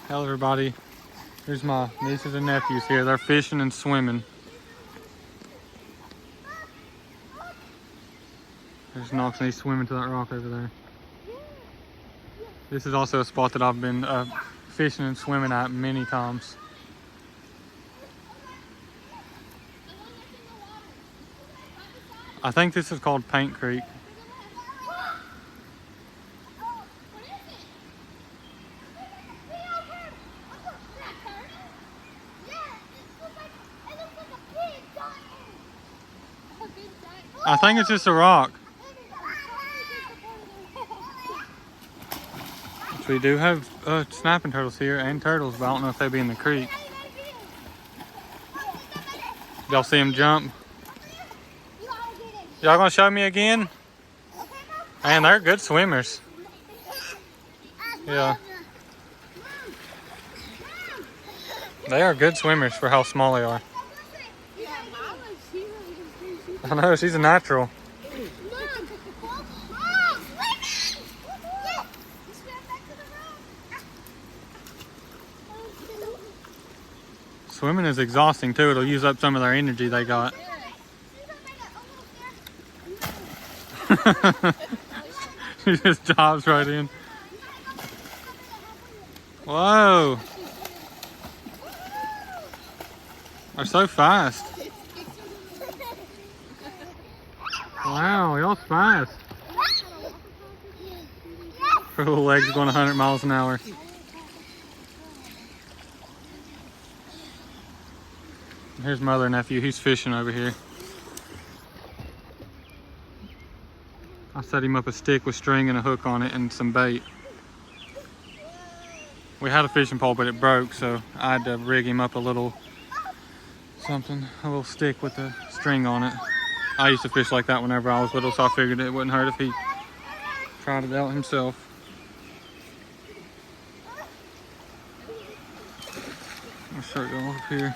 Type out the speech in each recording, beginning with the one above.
Hello everybody. Here's my nieces and nephews here. They're fishing and swimming. There's Knox and he's swimming to that rock over there. This is also a spot that I've been fishing and swimming at many times. I think this is called Paint Creek. I think it's just a rock. So we do have snapping turtles here and turtles, but I don't know if they'll be in the creek. Y'all see them jump? Y'all gonna show me again? Man, they're good swimmers. Yeah. They are good swimmers for how small they are. I know, she's a natural. Swimming is exhausting too. It'll use up some of their energy they got. She just dives right in. Whoa. They're so fast. Wow, y'all's fast. Her little legs going 100 miles an hour. Here's mother and nephew. He's fishing over here. I set him up a stick with string and a hook on it and some bait. We had a fishing pole, but it broke, so I had to rig him up a little something, a little stick with a string on it. I used to fish like that whenever I was little, so I figured it wouldn't hurt if he tried it out himself. I'll show you all up here.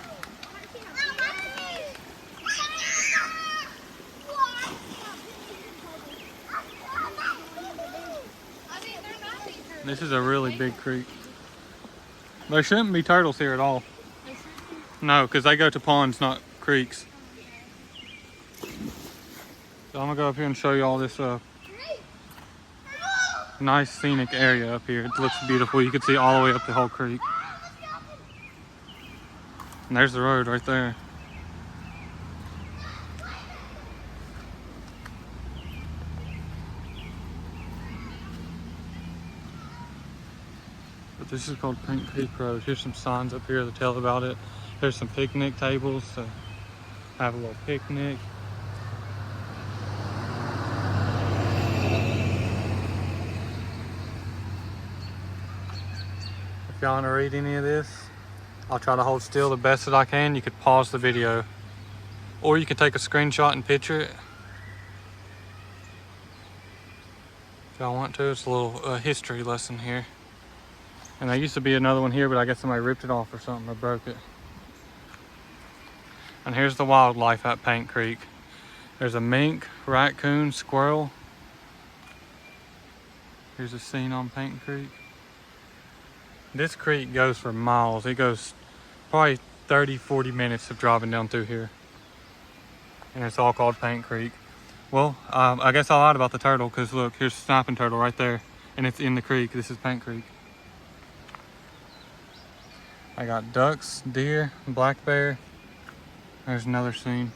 This is a really big creek. There shouldn't be turtles here at all. No, because they go to ponds, not creeks. So I'm gonna go up here and show you all this nice scenic area up here. It looks beautiful. You can see all the way up the whole creek. And there's the road right there. But this is called Paint Creek Road. Here's some signs up here that tell about it. There's some picnic tables to have a little picnic. If y'all want to read any of this, I'll try to hold still the best that I can. You could pause the video, or you can take a screenshot and picture it. If y'all want to, it's a little history lesson here. And there used to be another one here, but I guess somebody ripped it off or something or broke it. And here's the wildlife at Paint Creek. There's a mink, raccoon, squirrel. Here's a scene on Paint Creek. This creek goes for miles. It goes probably 30-40 minutes of driving down through here. And it's all called Paint Creek. Well, I guess I lied about the turtle, because look, here's a snapping turtle right there. And it's in the creek. This is Paint Creek. I got ducks, deer, black bear. There's another scene.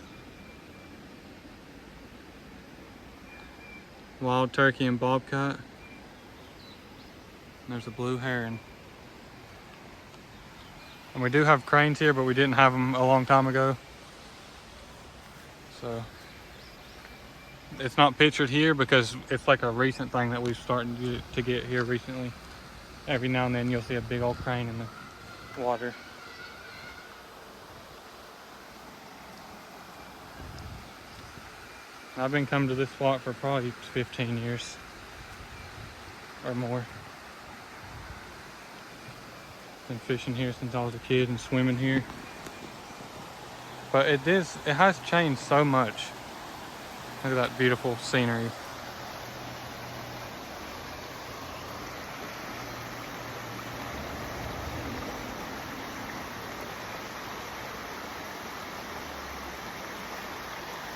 Wild turkey and bobcat. There's a blue heron. And we do have cranes here, but we didn't have them a long time ago. So it's not pictured here because it's like a recent thing that we've started to get here recently. Every now and then you'll see a big old crane in the water. I've been coming to this spot for probably 15 years or more. Been fishing here since I was a kid and swimming here. But it has changed so much. Look at that beautiful scenery.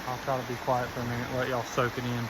I'll try to be quiet for a minute, let y'all soak it in.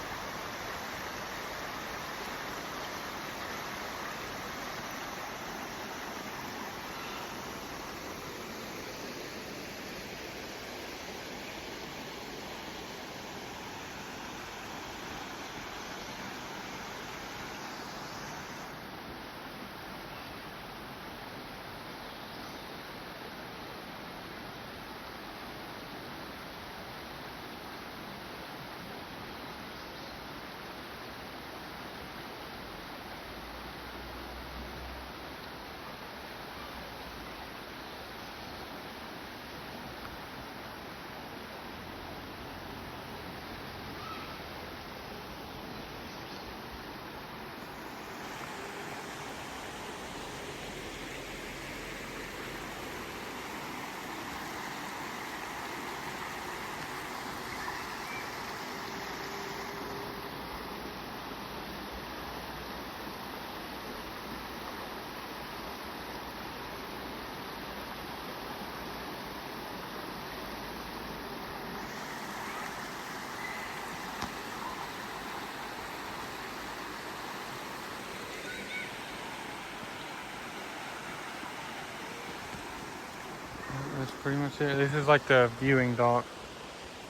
That's pretty much it. This is like the viewing dock.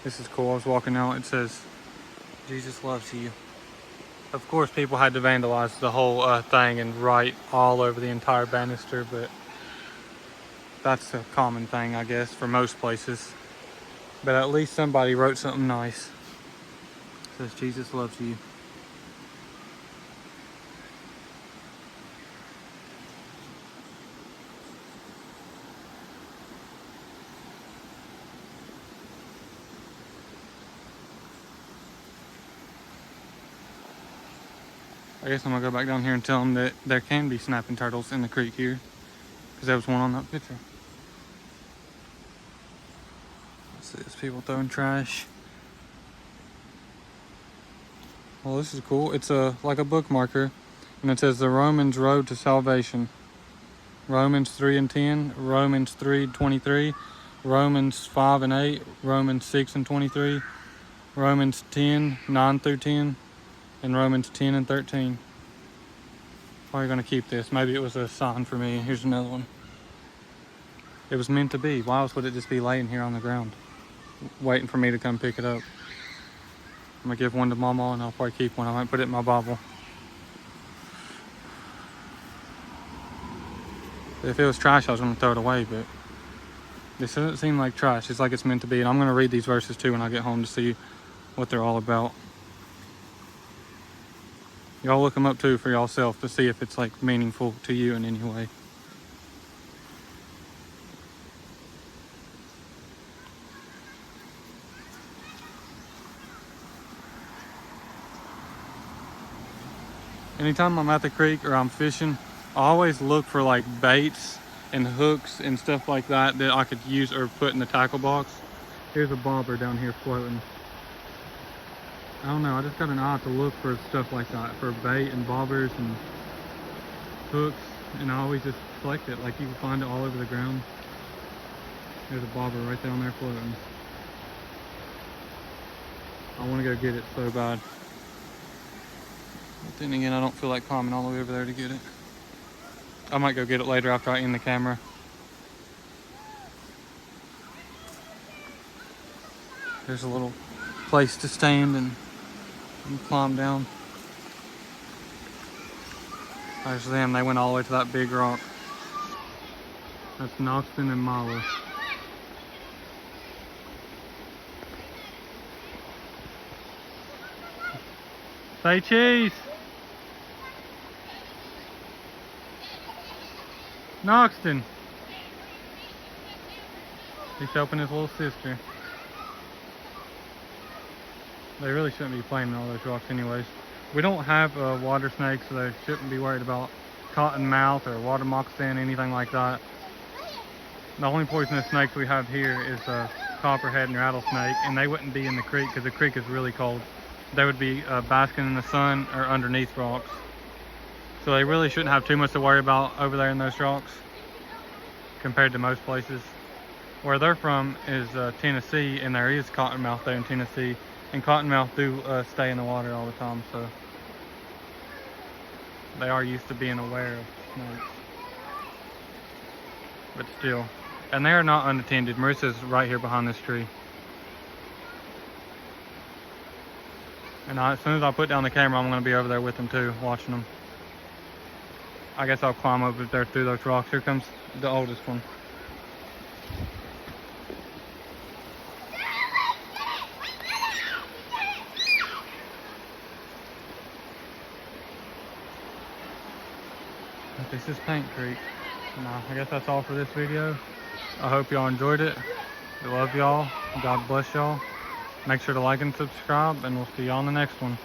This is cool. I was walking out. It says, Jesus loves you. Of course, people had to vandalize the whole thing and write all over the entire banister, but that's a common thing, I guess, for most places. But at least somebody wrote something nice. It says, Jesus loves you. I guess I'm gonna go back down here and tell them that there can be snapping turtles in the creek here, because there was one on that picture. Let's see, there's people throwing trash. Well, this is cool. It's like a bookmarker, and it says the Romans Road to Salvation. Romans 3:10, Romans 3:23, Romans 5:8, Romans 6:23, Romans 10:9-10. And Romans 10:13. Probably gonna keep this. Maybe it was a sign for me. Here's another one. It was meant to be. Why else would it just be laying here on the ground, waiting for me to come pick it up? I'm gonna give one to Mama, and I'll probably keep one. I might put it in my Bible. If it was trash, I was gonna throw it away, but this doesn't seem like trash. It's like it's meant to be. And I'm gonna read these verses too when I get home to see what they're all about. Y'all look them up too for yourself to see if it's like meaningful to you in any way. Anytime I'm at the creek or I'm fishing, I always look for like baits and hooks and stuff like that that I could use or put in the tackle box. Here's a bobber down here floating. I don't know, I just got an eye to look for stuff like that, for bait and bobbers and hooks, and I always just collect it. Like you can find it all over the ground. There's a bobber right down there floating. I want to go get it so bad. But then again, I don't feel like climbing all the way over there to get it. I might go get it later after I end the camera. There's a little place to stand and climb down. There's them. They went all the way to that big rock. That's Noxton and Mala. Say cheese! Noxton! He's helping his little sister. They really shouldn't be playing in all those rocks anyways. We don't have water snakes, so they shouldn't be worried about cottonmouth or water moccasin, anything like that. The only poisonous snakes we have here is copperhead and rattlesnake, and they wouldn't be in the creek because the creek is really cold. They would be basking in the sun or underneath rocks. So they really shouldn't have too much to worry about over there in those rocks compared to most places. Where they're from is Tennessee, and there is cottonmouth there in Tennessee. And cottonmouth do stay in the water all the time, so they are used to being aware of snakes. But still. And they are not unattended. Marissa's right here behind this tree. And as soon as I put down the camera, I'm going to be over there with them too, watching them. I guess I'll climb over there through those rocks. Here comes the oldest one. But this is Paint Creek. Now, I guess that's all for this video. I hope y'all enjoyed it. I love y'all. God bless y'all. Make sure to like and subscribe, and we'll see y'all on the next one.